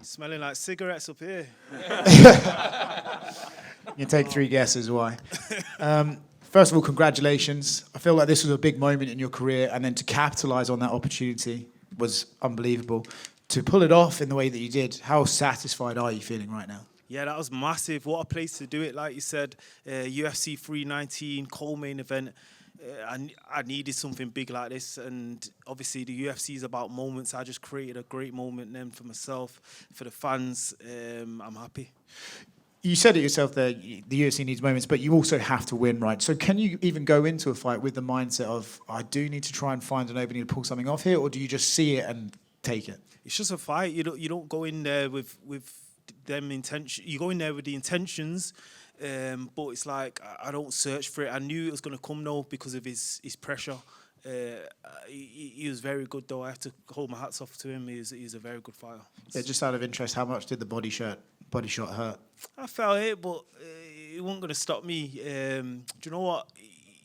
Smelling like cigarettes up here. You can take 3 guesses why. First of all, congratulations. I feel like this was a big moment in your career, and then to capitalise on that opportunity was unbelievable. To pull it off in the way that you did, how satisfied are you feeling right now? Yeah, that was massive. What a place to do it. Like you said, UFC 319, co-main event. I needed something big like this. And obviously the UFC is about moments. I just created a great moment then for myself, for the fans. I'm happy. You said it yourself there, the UFC needs moments, but you also have to win, right? So can you even go into a fight with the mindset of, I do need to try and find an opening to pull something off here, or do you just see it and take it? It's just a fight. You don't go in there with them intention. You go in there with the intentions, but it's like I don't search for it. I knew it was going to come though because of his pressure. He was very good though. I have to hold my hats off to him. He's a very good fighter. Yeah, just out of interest, how much did the body shot hurt? I felt it, but it wasn't going to stop me. Do you know what?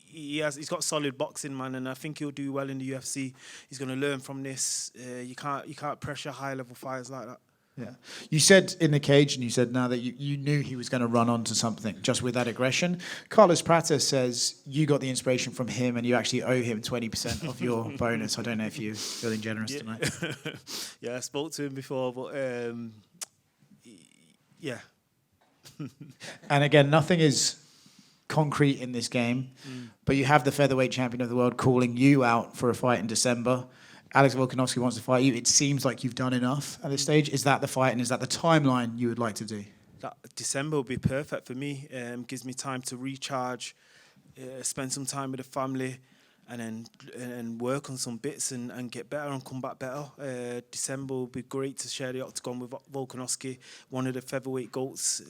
He's got solid boxing, man, and I think he'll do well in the UFC. He's going to learn from this. You can't pressure high level fighters like that. Yeah. You said in the cage, and you said now that you knew he was going to run onto something just with that aggression. Carlos Prater says you got the inspiration from him, and you actually owe him 20% of your bonus. I don't know if you're feeling generous tonight. Yeah, I spoke to him before, but yeah. And again, nothing is concrete in this game, but you have the featherweight champion of the world calling you out for a fight in December. Alex Volkanovski wants to fight you. It seems like you've done enough at this stage. Is that the fight, and is that the timeline you would like to do? That December will be perfect for me. Gives me time to recharge, spend some time with the family, and then work on some bits and get better and come back better. December will be great to share the octagon with Volkanovski, one of the featherweight GOATs.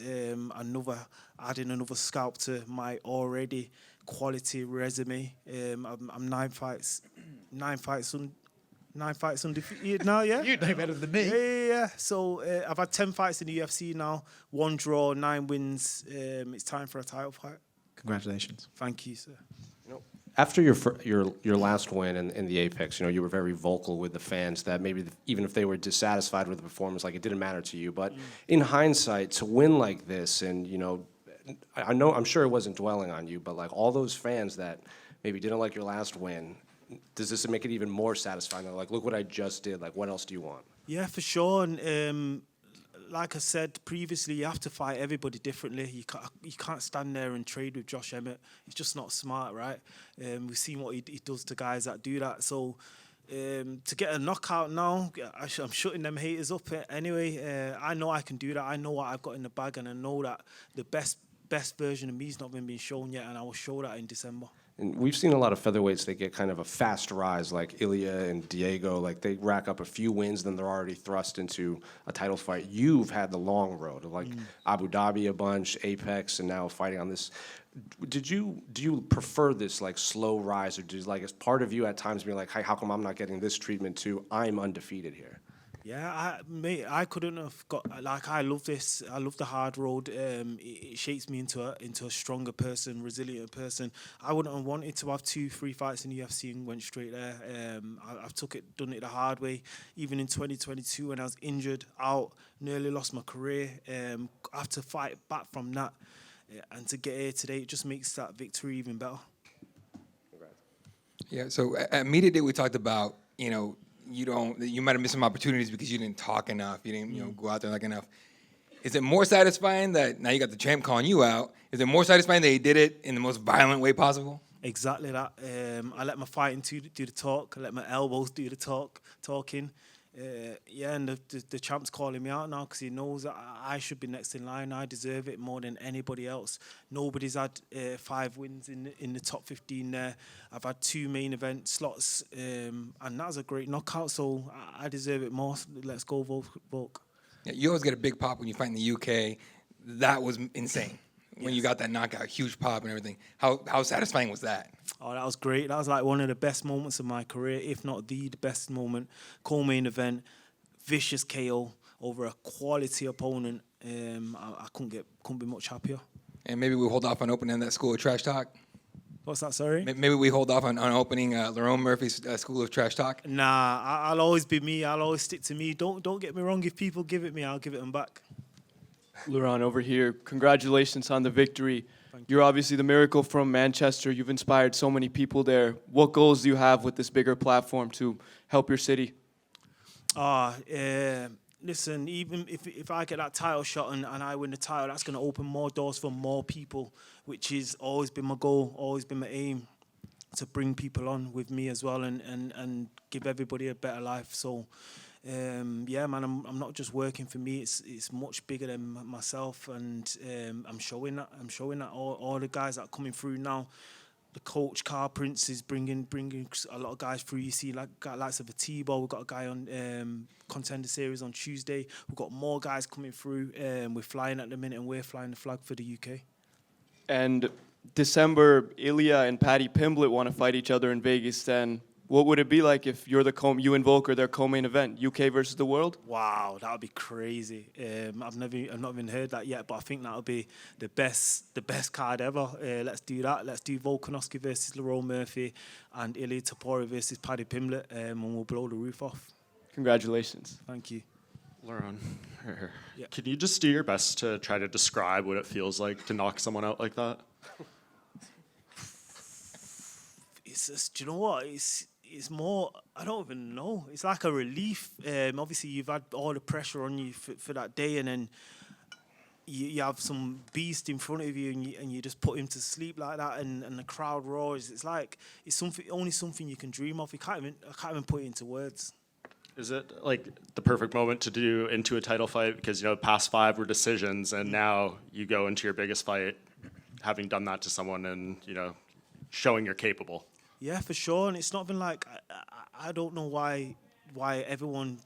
Adding another scalp to my already quality resume. I'm 9 fights undefeated now, yeah? You know better than me. Yeah. So I've had 10 fights in the UFC now, 1 draw, 9 wins. It's time for a title fight. Congratulations. Thank you, sir. After your last win in the Apex, you were very vocal with the fans that maybe even if they were dissatisfied with the performance, like it didn't matter to you. But in hindsight, to win like this, and I'm sure it wasn't dwelling on you, but like all those fans that maybe didn't like your last win, does this make it even more satisfying? They're like, look what I just did. Like, what else do you want? Yeah, for sure. And like I said previously, you have to fight everybody differently. You can't stand there and trade with Josh Emmett. It's just not smart, right? We've seen what he does to guys that do that. So to get a knockout now, I'm shutting them haters up anyway. I know I can do that. I know what I've got in the bag, and I know that the best version of me has not been being shown yet, and I will show that in December. And we've seen a lot of featherweights, they get kind of a fast rise, like Ilya and Diego. Like, they rack up a few wins, then they're already thrust into a title fight. You've had the long road, like Abu Dhabi a bunch, Apex, and now fighting on this. Do you prefer this, like, slow rise, or is part of you at times being like, hey, how come I'm not getting this treatment too? I'm undefeated here. Yeah, I couldn't have got, like, I love this. I love the hard road. It shapes me into a stronger person, resilient person. I wouldn't have wanted to have 2-3 fights in the UFC and went straight there. I've done it the hard way. Even in 2022 when I was injured, out, nearly lost my career. I have to fight back from that. And to get here today, it just makes that victory even better. Yeah, so at Media Day we talked about, you might have missed some opportunities because you didn't talk enough. You didn't, go out there like enough. Is it more satisfying that now you got the champ calling you out? Is it more satisfying that he did it in the most violent way possible? Exactly that. I let my fighting do the talk. I let my elbows do the talking. And the champ's calling me out now because he knows that I should be next in line. I deserve it more than anybody else. Nobody's had 5 wins in the top 15 there. I've had 2 main event slots, and that was a great knockout, so I deserve it more. Let's go, Volk. Yeah, you always get a big pop when you fight in the UK. That was insane. When you got that knockout, huge pop and everything. How satisfying was that? Oh, that was great. That was like one of the best moments of my career, if not the best moment. Co-main event, vicious KO over a quality opponent. I couldn't be much happier. And maybe we'll hold off on opening that school of trash talk. What's that? Sorry. Maybe we hold off on opening Lerone Murphy's School of Trash Talk. Nah, I'll always be me. I'll always stick to me. Don't get me wrong. If people give it me, I'll give it them back. Lerone, over here. Congratulations on the victory. You're obviously the miracle from Manchester. You've inspired so many people there. What goals do you have with this bigger platform to help your city? Listen, even if I get that title shot and I win the title, that's going to open more doors for more people, which has always been my goal, always been my aim, to bring people on with me as well and give everybody a better life. So, yeah, man, I'm not just working for me. It's much bigger than myself, and I'm showing that. All the guys that are coming through now. The coach, Carl Prince, is bringing a lot of guys through. You see, like likes of a T-Ball. We've got a guy on Contender Series on Tuesday. We've got more guys coming through. We're flying at the minute, and we're flying the flag for the UK. And December, Ilya and Paddy Pimblett want to fight each other in Vegas. Then what would it be like if you and Volk are their co-main event, UK versus the world? Wow, that would be crazy. I've not even heard that yet, but I think that would be the best card ever. Let's do that. Let's do Volkanovski versus Lerone Murphy and Ilya Topuria versus Paddy Pimblett, and we'll blow the roof off. Congratulations. Thank you. Lerone, Yeah. can you just do your best to try to describe what it feels like to knock someone out like that? It's just, do you know what? It's more, I don't even know. It's like a relief. Obviously, you've had all the pressure on you for that day, and then you have some beast in front of you, and you just put him to sleep like that, and the crowd roars. It's like only something you can dream of. I can't even put it into words. Is it like the perfect moment to do into a title fight? Because, past 5 were decisions, and now you go into your biggest fight having done that to someone and, showing you're capable. Yeah, for sure. And it's not been like, I don't know why everyone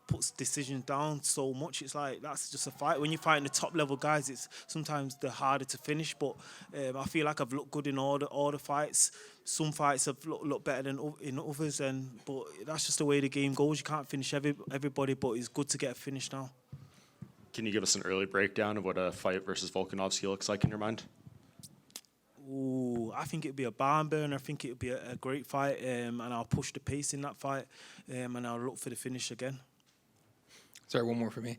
puts decisions down so much. It's like, that's just a fight. When you're fighting the top level guys, it's sometimes they're harder to finish. But I feel like I've looked good in all the fights. Some fights have looked better than in others, but that's just the way the game goes. You can't finish everybody, but it's good to get a finish now. Can you give us an early breakdown of what a fight versus Volkanovski looks like in your mind? Ooh, I think it'd be a barn burner. I think it'd be a great fight, and I'll push the pace in that fight, and I'll look for the finish again. Sorry, one more for me.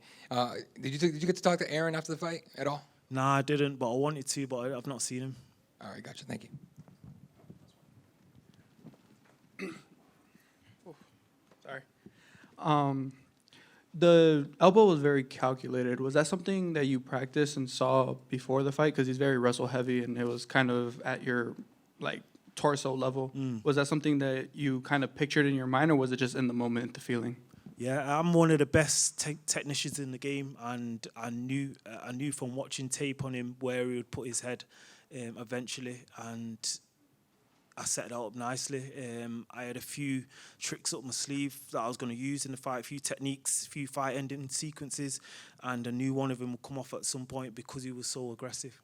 Did you get to talk to Aaron after the fight at all? Nah, I didn't, but I wanted to, but I've not seen him. All right, gotcha. Thank you. Sorry. The elbow was very calculated. Was that something that you practiced and saw before the fight? Because he's very wrestle heavy, and it was kind of at your torso level. Was that something that you kind of pictured in your mind, or was it just in the moment, the feeling? Yeah, I'm one of the best technicians in the game, and I knew from watching tape on him where he would put his head eventually, and I set that up nicely. I had a few tricks up my sleeve that I was going to use in the fight, a few techniques, a few fight ending sequences, and I knew one of them would come off at some point because he was so aggressive.